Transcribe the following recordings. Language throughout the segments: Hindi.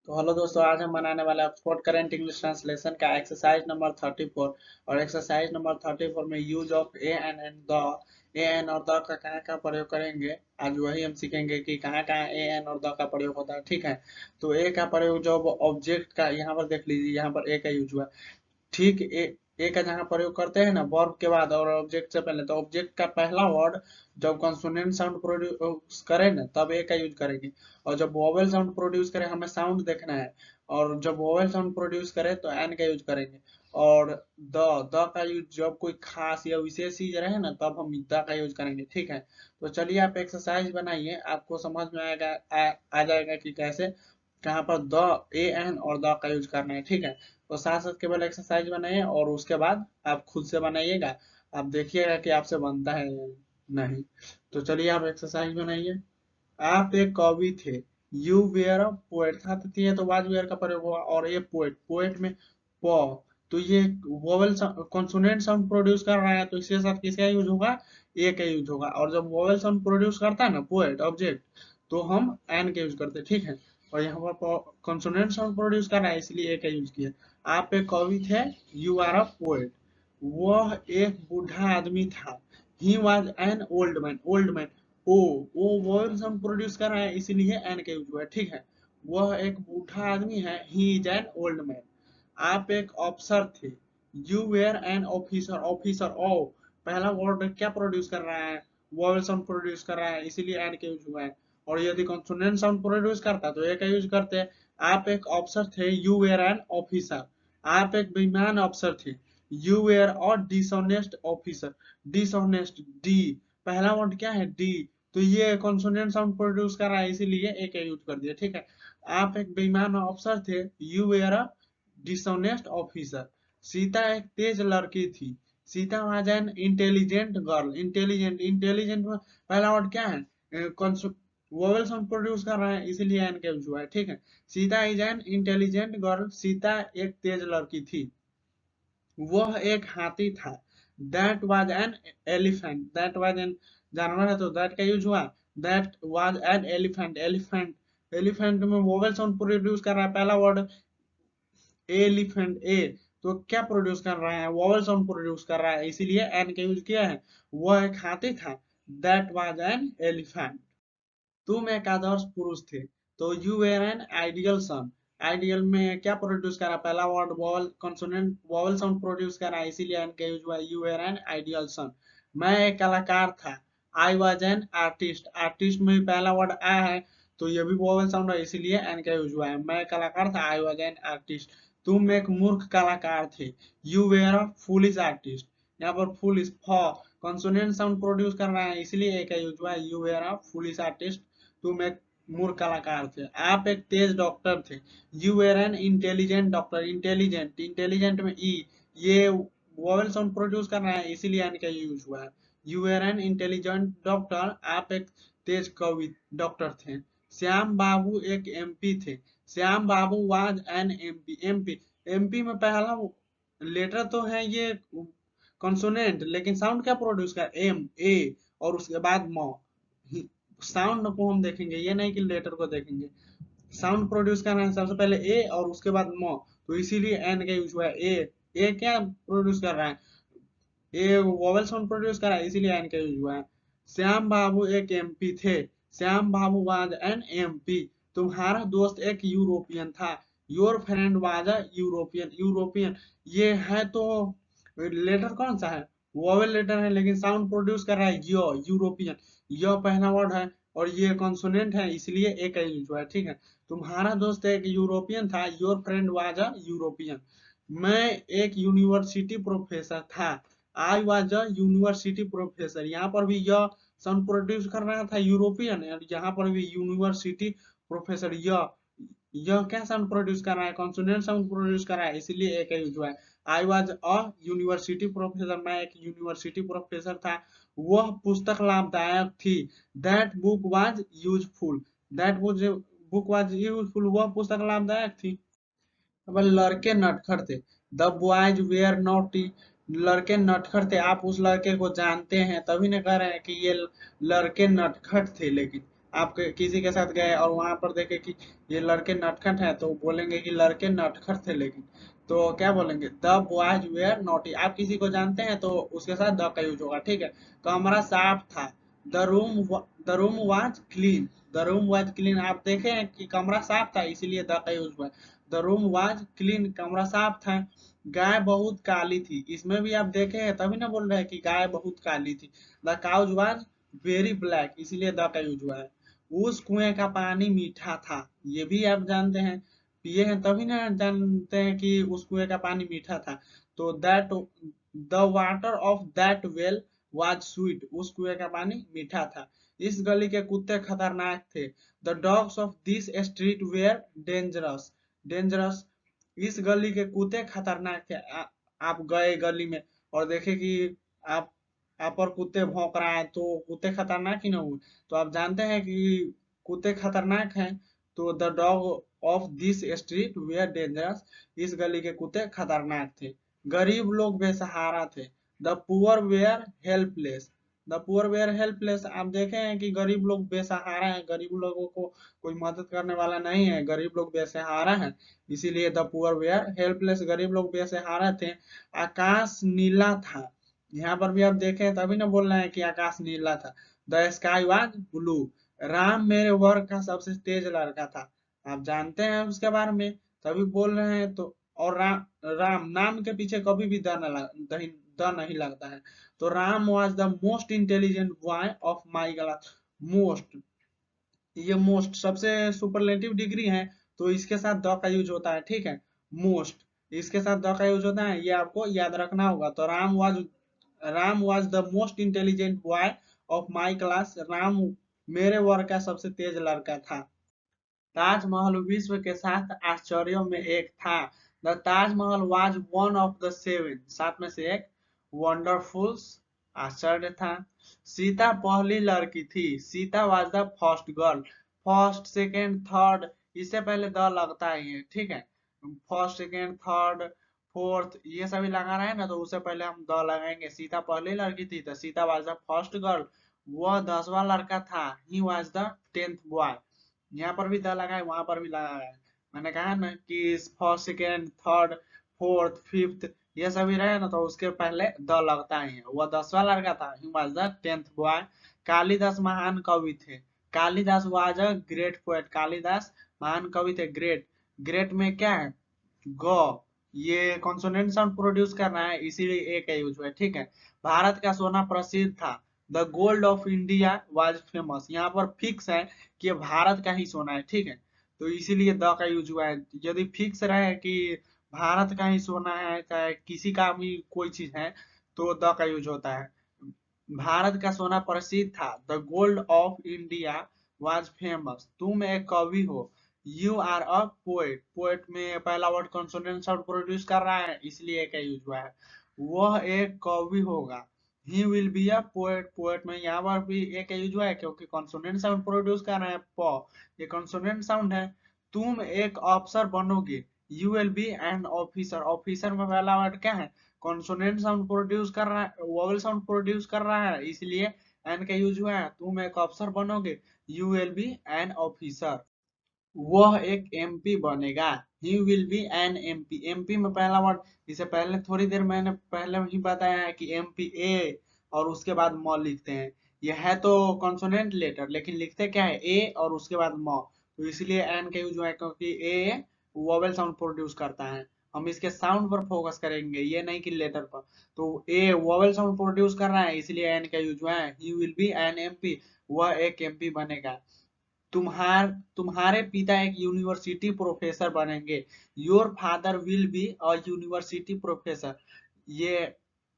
तो हेलो दोस्तों, आज हम बनाने वाले ऑक्सफोर्ड करंट इंग्लिश ट्रांसलेशन का एक्सरसाइज नंबर 34। और एक्सरसाइज नंबर 34 में use of a and the, a an और द का कहाँ कहाँ प्रयोग करेंगे। आज वही हम सीखेंगे कि कहाँ कहाँ ए एन और द का प्रयोग होता है। ठीक है, तो ए का प्रयोग जब ऑब्जेक्ट का, यहाँ पर देख लीजिए, यहाँ पर ए का यूज हुआ। ठीक, ए का जहाँ प्रयोग करते हैं ना वर्ब के बाद और ऑब्जेक्ट से पहले, तो ऑब्जेक्ट का पहला वर्ड जब कॉन्सोनेंट साउंड प्रोड्यूस करे ना तब ए का यूज करेंगे। और जब वोवेल साउंड प्रोड्यूस करे, हमें साउंड देखना है, और जब वोवेल साउंड प्रोड्यूस करे तो एन का यूज करेंगे। और द का यूज जब कोई खास या विशेष चीज रहे ना तब हम द का यूज करेंगे। ठीक है, तो चलिए आप एक्सरसाइज बनाइए, आपको समझ में आएगा, आ जाएगा कि कैसे कहाँ पर द, ए एन और द का यूज करना है। ठीक है, तो साथ साथ केवल एक्सरसाइज बनाइए और उसके बाद आप खुद से बनाइएगा। आप देखिएगा कि आपसे बनता है या नहीं। तो चलिए आप एक्सरसाइज बनाइए। आप एक कवि थे, यू वेयर अ पोएट था, तो ये तो वाज वेयर का प्रयोग हुआ। और ये पोएट, पोएट में प, तो ये वोवेल कॉन्सोनेंट साउंड प्रोड्यूस कर रहा है, तो इसके साथ किसका यूज होगा, ए का यूज होगा। और जब वोवेल साउंड प्रोड्यूस करता है ना पोएट ऑब्जेक्ट, तो हम एन का यूज करते हैं। ठीक है, और यहाँ पर कॉन्सोनेंट साउंड प्रोड्यूस कर रहा है इसलिए ए का यूज किया। आप एक कवि थे, यू आर अ पोएट, वह एक बूढ़ा आदमी था, he was an old man, old man, O, वो वॉइस हम प्रोड्यूस कर रहे हैं इसीलिए एन का यूज हुआ है। ठीक है, वह एक बूढ़ा आदमी है, he is an old man. आप एक अफसर थे, you were an officer, officer O, पहला वर्ड क्या प्रोड्यूस कर रहा है, वॉवेल साउंड प्रोड्यूस कर रहा है इसीलिए एन का यूज हुआ है। और यदि कॉन्सोनेंट साउंड प्रोड्यूस करता तो ए का यूज करते हैं। आप एक अफसर थे, यू वेयर एन ऑफिसर। आप एक बेईमान अफसर थे, you were a dishonest officer, dishonest, D, पहला वर्ड क्या है, डी, तो ये कॉन्सोनेंट साउंड प्रोड्यूस कर रहा है इसीलिए ए का यूज कर दिया। ठीक है, आप एक बेईमान अफसर थे, you were a dishonest officer. Sita एक तेज लड़की थी, Sita was an intelligent girl, intelligent, intelligent में पहला वर्ड क्या है, वोवेल साउंड प्रोड्यूस कर रहा है इसीलिए एन का यूज हुआ है। ठीक है, Sita is an intelligent girl, Sita एक तेज लड़की थी। वह एक हाथी था, that was an elephant, that was an जानवर है तो दैट का यूज हुआ। That was an elephant, elephant, elephant में वोवेल साउंड प्रोड्यूस कर रहा है पहला वर्ड एलिफेंट, ए, तो क्या प्रोड्यूस कर रहा है, वोवेल साउंड प्रोड्यूस कर रहा है इसीलिए एन का यूज किया है। वह एक हाथी था, दैट वाज एन एलिफेंट। तुम एक आदर्श पुरुष थे, तो you were an ideal son. Ideal में क्या प्रोड्यूस करा, पहला word vowel consonant vowel sound produce करा इसीलिए एन का यूज हुआ, you were an ideal son. मैं एक कलाकार था, I was an artist, artist में भी पहला वर्ड आ है तो ये भी वॉवल साउंड है इसीलिए एन का यूज हुआ है। मैं कलाकार था, आई वाज एन आर्टिस्ट। तुम एक मूर्ख कलाकार थे, you were a foolish artist. यहाँ पर फूलिश, फ, कॉन्सोनेंट साउंड प्रोड्यूस कर रहा है इसलिए ए का यूज हुआ है, you were a foolish artist. तुम एक मूर्ख कलाकार थे। आप एक तेज डॉक्टर थे, you were an intelligent doctor, intelligent, intelligent में ई, ये वोवेल साउंड प्रोड्यूस कर रहा है इसीलिए एन का यूज हुआ है, you were an intelligent doctor. आप एक तेज कवि डॉक्टर थे। श्याम बाबू एक एमपी थे, Shyam Babu was an MP, MP, MP में पहला लेटर तो है ये कॉन्सोनेंट, लेकिन साउंड क्या प्रोड्यूस कर, एम, ए, और उसके बाद म। साउंड को हम देखेंगे, ये नहीं कि लेटर को देखेंगे। साउंड प्रोड्यूस करना है सबसे पहले ए और उसके बाद म, तो इसीलिए एन का यूज हुआ है। ए क्या प्रोड्यूस कर रहा है, ए वोवेल साउंड प्रोड्यूस कर रहा है इसीलिए एन का यूज हुआ है। श्याम बाबू एक एमपी थे, Shyam Babu was an MP. तुम्हारा दोस्त एक यूरोपियन था, your friend was a European, European, ये है तो लेटर कौन सा है, वोवेल लेटर है, लेकिन साउंड प्रोड्यूस कर रहा है यो, यूरोपियन, यो पहला वर्ड है और ये कॉन्सोनेंट है इसलिए ए का यूज हुआ है। ठीक है, तुम्हारा दोस्त एक यूरोपियन था, your friend was a European. मैं एक यूनिवर्सिटी प्रोफेसर था, I was a university professor, यहाँ पर भी यह साउंड प्रोड्यूस कर रहा था यूरोपियन, और यहाँ पर भी यूनिवर्सिटी प्रोफेसर, यह क्या साउंड प्रोड्यूस कर रहा है, कॉन्सोनेंट साउंड प्रोड्यूस कर रहा है इसीलिए एक यूज हुआ है। I was a university professor, मैं एक यूनिवर्सिटी प्रोफेसर था। वह पुस्तक लाभदायक थी, that book was useful, that book was useful, वह पुस्तक लाभदायक थी। अब लड़के नटखट थे, द बॉयज वेयर नॉटी, लड़के नटखट थे, आप उस लड़के को जानते हैं तभी ना कह रहे हैं कि ये लड़के नटखट थे। लेकिन आप किसी के साथ गए और वहां पर देखे कि ये लड़के नटखट हैं, तो बोलेंगे कि लड़के नटखट थे, लेकिन तो क्या बोलेंगे, द बॉयज वेयर नॉटी। आप किसी को जानते हैं तो उसके साथ द का यूज होगा, ठीक है। कमरा साफ था, the room the room was clean. The room was clean, आप देखे हैं कि कमरा साफ था, इसीलिए द का यूज हुआ है। द रूम वाज क्लीन, कमरा साफ था। गाय बहुत काली थी, इसमें भी आप देखे हैं तभी ना बोल रहे हैं कि गाय बहुत काली थी। The cows was very black, इसीलिए द का यूज हुआ है। उस कुएं का पानी मीठा था, ये भी आप जानते हैं, पिए हैं तभी ना जानते हैं कि उस कुएं का पानी मीठा था। तो that the water of that well was sweet, उस कुएं का पानी मीठा था। इस गली के कुत्ते खतरनाक थे। The dogs of this street wear dangerous. Dangerous, इस गली के कुत्ते खतरनाक थे। आप गए गली में और देखे कि आप आप पर कुत्ते भौंक रहा है, तो कुत्ते खतरनाक ही ना हुए। तो आप जानते हैं कि कुत्ते खतरनाक हैं। तो the dog of this street wear dangerous, इस गली के कुत्ते खतरनाक थे। गरीब लोग बेसहारा थे। The poor were helpless. The poor were helpless, आप देखे हैं कि गरीब लोग बेसहारा हैं, गरीब लोगों को कोई मदद करने वाला नहीं है, गरीब लोग बेसहारा हैं, इसीलिए द पुअर वेयर हेल्पलेस, गरीब लोग बेसहारा थे। आकाश नीला था, यहाँ पर भी आप देखें तभी ना बोल रहे हैं कि आकाश नीला था। The sky was blue. Ram मेरे वर्ग का सबसे तेज लड़का था, आप जानते हैं उसके बारे में, तभी बोल रहे हैं। तो और राम नाम के पीछे कभी भी द नहीं लगता है। तो Ram was the most intelligent boy of my class. Most, ये मोस्ट सबसे सुपरलेटिव डिग्री है, तो इसके साथ द का यूज होता है, ठीक है। मोस्ट, इसके साथ द का यूज होता है, ये आपको याद रखना होगा। तो Ram was the most intelligent boy of my class, Ram मेरे वर्ग का सबसे तेज लड़का था। ताजमहल विश्व के 7 आश्चर्यों में एक था। The Taj Mahal was one of the 7, 7 में से एक वंडरफुल्स, आश्चर्य था। सीता पहली लड़की थी, Sita was the first girl. First second third, इससे पहले द लगता ही है, ठीक है। फर्स्ट सेकेंड थर्ड फोर्थ ये सभी लगा रहे हैं ना, तो उससे पहले हम द लगाएंगे। सीता पहली लड़की थी, तो Sita was the first girl, वह 10वां लड़का था। He was the 10th boy, यहाँ पर भी द लगा है, वहां पर भी लगा है। मैंने कहा ना कि first second third fourth fifth ये सभी रहे ना, तो उसके पहले द लगता ही है। वह 10वां लड़का था, he was the 10th boy. Kalidas महान कवि थे। Kalidas was a great poet, Kalidas महान कवि थे। ग्रेट, ग्रेट में क्या है, ग, ये कॉन्सोनेंट साउंड प्रोड्यूस कर रहा है, इसीलिए ए का यूज हुआ है, ठीक है। भारत का सोना प्रसिद्ध था। The gold of India was famous, यहाँ पर फिक्स है कि ये भारत का ही सोना है, ठीक है। तो इसीलिए द का यूज हुआ है। यदि फिक्स रहे कि भारत का ही सोना है, चाहे किसी का भी कोई चीज है, तो द का यूज होता है। भारत का सोना प्रसिद्ध था। The gold of India was famous. तुम एक कवि हो। You are a poet, poet में पहला वर्ड कॉन्सोनेंट साउंड प्रोड्यूस कर रहा है, इसलिए एक यूज हुआ है। वह एक कवि होगा। ही will be a poet, poet में यहाँ पर भी एक यूज हुआ है क्योंकि कॉन्सोनेंट साउंड प्रोड्यूस कर रहे हैं, प, ये कॉन्सोनेंट साउंड है। तुम एक अफसर बनोगे। You will be an officer, officer में पहला वर्ड क्या है, कॉन्सोनेंट साउंड प्रोड्यूस कर रहा है, वोवेल साउंड प्रोड्यूस कर रहा है, इसलिए एन का यूज हुआ है। तुम एक अफसर बनोगे, you will be an officer. वह एक एमपी बनेगा, he will be an MP. MP में पहला वर्ड, इसे पहले थोड़ी देर मैंने पहले ही बताया है कि एमपी ए और उसके बाद म लिखते हैं। यह है तो कॉन्सोनेंट लेटर, लेकिन लिखते क्या है, ए और उसके बाद म, तो इसलिए एन का यूज हुआ है क्योंकि ए वोवेल साउंड प्रोड्यूस करता है। हम इसके साउंड पर फोकस करेंगे, ये नहीं कि लेटर पर। तो ए वोवेल साउंड प्रोड्यूस कर रहा है, इसलिए एन का यूज हुआ है। He will be an MP, वह एक एमपी बनेगा। तुम्हारे पिता एक यूनिवर्सिटी प्रोफेसर बनेंगे। Your father will be a university professor. ये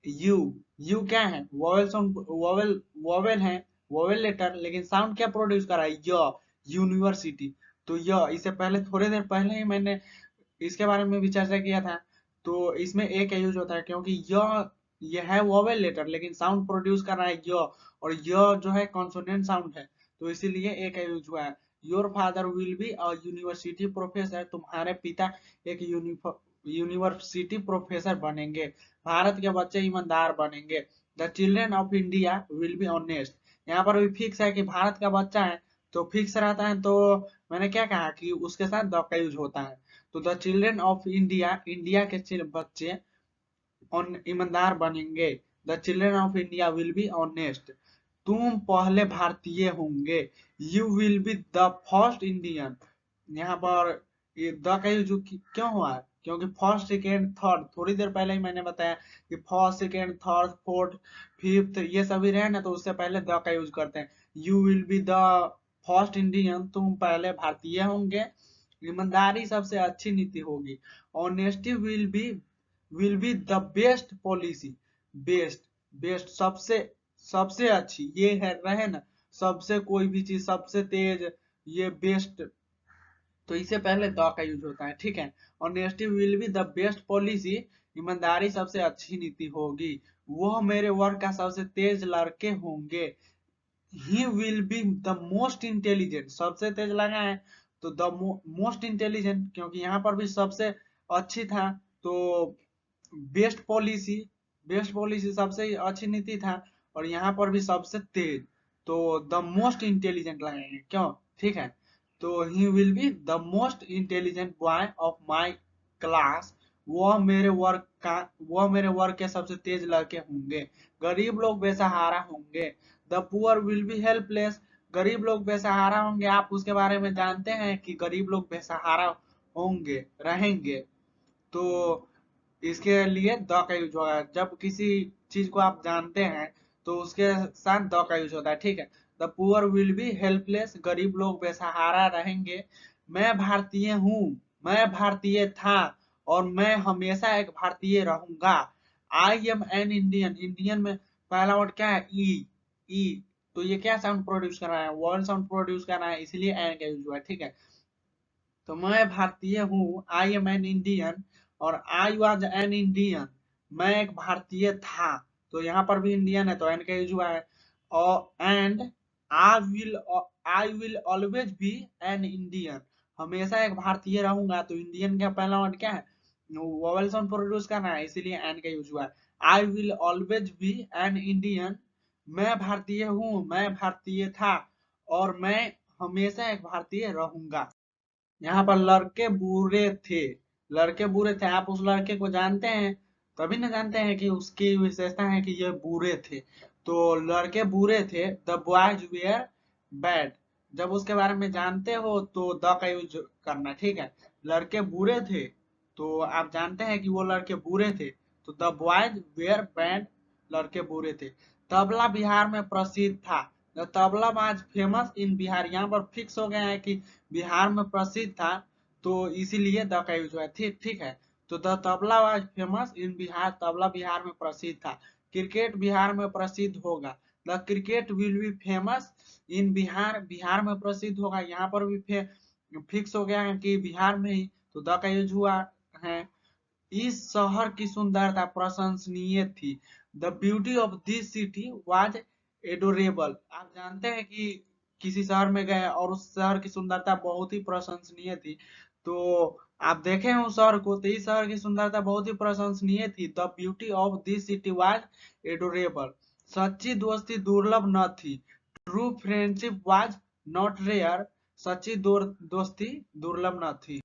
यू, यू क्या है, वोवेल साउंड, वोवेल, वोवेल है, वोवेल लेटर, लेकिन साउंड क्या प्रोड्यूस कर रहा है, य, यूनिवर्सिटी। तो य, इससे पहले थोड़ी देर पहले ही मैंने इसके बारे में भी चर्चा किया था। तो इसमें ए का यूज होता है क्योंकि यह है वोवेल लेटर, लेकिन साउंड प्रोड्यूस कर रहा है य, और य जो है कॉन्सोनेंट साउंड है, तो इसीलिए ए का यूज हुआ है। Your father will be a university professor, तुम्हारे पिता एक यूनिवर्सिटी प्रोफेसर बनेंगे। भारत के बच्चे ईमानदार बनेंगे। The children of India will be honest, यहाँ पर भी फिक्स है कि भारत का बच्चा है तो फिक्स रहता है, तो मैंने क्या कहा कि उसके साथ द का यूज होता है। तो the children of India, India के बच्चे ईमानदार बनेंगे। The children of India will be honest. तुम पहले भारतीय होंगे। You will be the first Indian. यहाँ पर ये द का यूज क्यों हुआ है? क्योंकि फर्स्ट सेकेंड थर्ड, थोड़ी देर पहले ही मैंने बताया कि first second third fourth fifth ये सभी रहे ना, तो उससे पहले द का यूज करते हैं। You will be the first Indian, तुम पहले भारतीय होंगे। ईमानदारी सबसे अच्छी नीति होगी। Honesty will be the best policy. Best, best सबसे, सबसे अच्छी ये है रहे ना, सबसे कोई भी चीज सबसे तेज, ये बेस्ट, तो इससे पहले द का यूज होता है, ठीक है। Honesty will be the best policy, ईमानदारी सबसे अच्छी नीति होगी। वह मेरे वर्ग का सबसे तेज लड़के होंगे। ही will be the most intelligent, सबसे तेज लगा है तो द मोस्ट इंटेलिजेंट, क्योंकि यहाँ पर भी सबसे अच्छी था, तो बेस्ट पॉलिसी, बेस्ट पॉलिसी सबसे अच्छी नीति था, और यहाँ पर भी सबसे तेज, तो द मोस्ट इंटेलिजेंट लगाएंगे, क्यों? ठीक है। तो ही will be the most intelligent boy of my class. वह मेरे वर्ग के सबसे तेज लड़के होंगे। गरीब लोग बेसहारा होंगे। The poor will be helpless. गरीब लोग बेसहारा होंगे, आप उसके बारे में जानते हैं कि गरीब लोग बेसहारा होंगे, रहेंगे, तो इसके लिए द का यूज होगा। जब किसी चीज को आप जानते हैं तो उसके साथ द का यूज होता है, ठीक है। The poor will be helpless, गरीब लोग बेसहारा रहेंगे। मैं भारतीय हूँ, मैं भारतीय था, और मैं हमेशा एक भारतीय रहूंगा। I am an Indian, Indian में पहला वर्ड क्या है? ई। ई, तो ये क्या साउंड प्रोड्यूस कर रहा है? वर्ड साउंड प्रोड्यूस कर रहा है, इसलिए एन का यूज हुआ है, ठीक है। तो मैं भारतीय हूँ, आई एम एन इंडियन, और आई वॉज एन इंडियन, मैं एक भारतीय था, तो यहाँ पर भी इंडियन है तो एन का यूज हुआ है। और and I will always be an Indian, हमेशा एक भारतीय रहूंगा, तो इंडियन का पहला वर्ड क्या है? वोवेल साउंड प्रोड्यूस करना है, इसीलिए एन का यूज हुआ है। I will always be an Indian, मैं भारतीय हूँ, मैं भारतीय था, और मैं हमेशा एक भारतीय रहूंगा। यहाँ पर लड़के बुरे थे, लड़के बुरे थे, आप उस लड़के को जानते हैं तभी ना जानते हैं कि उसकी विशेषता है कि ये बुरे थे, तो लड़के बुरे थे। द बॉयज वेयर बैड, जब उसके बारे में जानते हो तो द का यूज करना, ठीक है। लड़के बुरे थे, तो आप जानते हैं कि वो लड़के बुरे थे, तो द बॉयज वेयर बैड, लड़के बुरे थे। तबला बिहार में प्रसिद्ध था। The tabla was famous in Bihar, यहाँ पर फिक्स हो गया है कि बिहार में प्रसिद्ध था, तो इसीलिए द का यूज हुआ है, ठीक ठीक है। तो the tabla was famous in Bihar, tabla Bihar में प्रसिद्ध था। क्रिकेट बिहार में प्रसिद्ध होगा। The cricket will be famous in Bihar, Bihar में प्रसिद्ध होगा, यहाँ पर भी फिक्स हो गया है कि बिहार में ही, तो द का यूज हुआ है। इस शहर की सुंदरता प्रशंसनीय थी। The beauty of this city was adorable, आप जानते हैं कि किसी शहर में गए और उस शहर की सुंदरता बहुत ही प्रशंसनीय थी, तो आप देखे हैं उस शहर को, तो इस शहर की सुंदरता बहुत ही प्रशंसनीय थी। The beauty of this city was adorable. सच्ची दोस्ती दुर्लभ न थी। True friendship was not rare, सच्ची दोस्ती दुर्लभ न थी।